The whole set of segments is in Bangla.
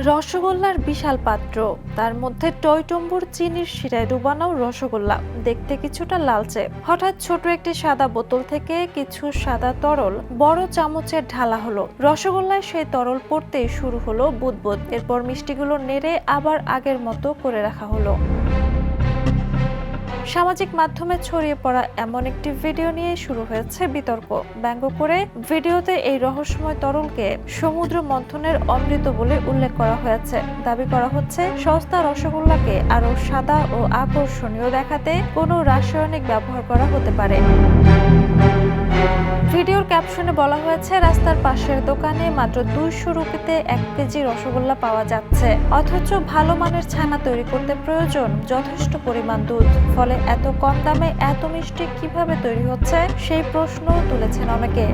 রসগোল্লার বিশাল পাত্র, তার মধ্যে টইটম্বুর চিনির শিরায় ডুবানো রসগোল্লা, দেখতে কিছুটা লালচে। হঠাৎ ছোট একটি সাদা বোতল থেকে কিছু সাদা তরল বড় চামচে ঢালা হলো। রসগোল্লায় সেই তরল পড়তেই শুরু হলো বুদবুদ। এরপর মিষ্টিগুলো নেড়ে আবার আগের মতো করে রাখা হলো। সামাজিক মাধ্যমে ছড়িয়ে পড়া এমন একটি ভিডিও নিয়ে শুরু হয়েছে বিতর্ক। ব্যঙ্গ করে ভিডিওতে এই রহস্যময় তরলকে সমুদ্র মন্থনের অমৃত বলে উল্লেখ করা হয়েছে। দাবি করা হচ্ছে সস্তা রসগোল্লাকে আরো সাদা ও আকর্ষণীয় দেখাতে কোনো রাসায়নিক ব্যবহার করা হতে পারে। ভিডিওর ক্যাপশনে বলা হয়েছে, রাস্তার পাশের দোকানে মাত্র 200 রুপিতে 1 কেজি রসগোল্লা পাওয়া যাচ্ছে, অথচ ভালো মানের ছানা তৈরি করতে প্রয়োজন যথেষ্ট পরিমাণ দুধ। ফলে এত কম দামে এত মিষ্টি কিভাবে তৈরি হচ্ছে সেই প্রশ্ন তুলেছেন অনেকে।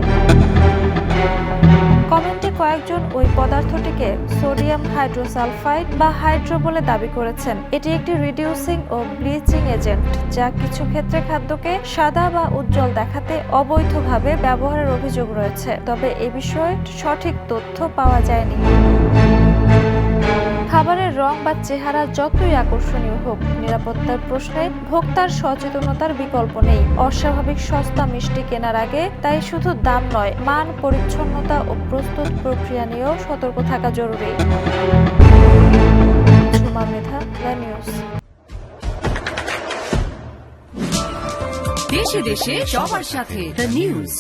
কমেন্টে কয়েকজন ওই পদার্থটিকে সোডিয়াম হাইড্রোসালফাইড বা হাইড্রো বলে দাবি করেছেন। এটি একটি রিডিউসিং ও ব্লিচিং এজেন্ট, যা কিছু ক্ষেত্রে খাদ্যকে সাদা বা উজ্জ্বল দেখাতে অবৈধভাবে ব্যবহারের অভিযোগ রয়েছে। তবে এ বিষয়ে সঠিক তথ্য পাওয়া যায়নি। খাবারের রং বা চেহারা যতই আকর্ষণীয় হোক, নিরাপত্তার প্রশ্নে ভোক্তার সচেতনতার বিকল্প নেই। অস্বাভাবিক সস্তা মিষ্টি কেনার আগে তাই শুধু দাম নয়, মান, পরিচ্ছন্নতা ও প্রস্তুত প্রক্রিয়া নিয়েও সতর্ক থাকা জরুরি। Jhuma Mridha, the news. দেশে দেশে সবার সাথে দ্য নিউজ।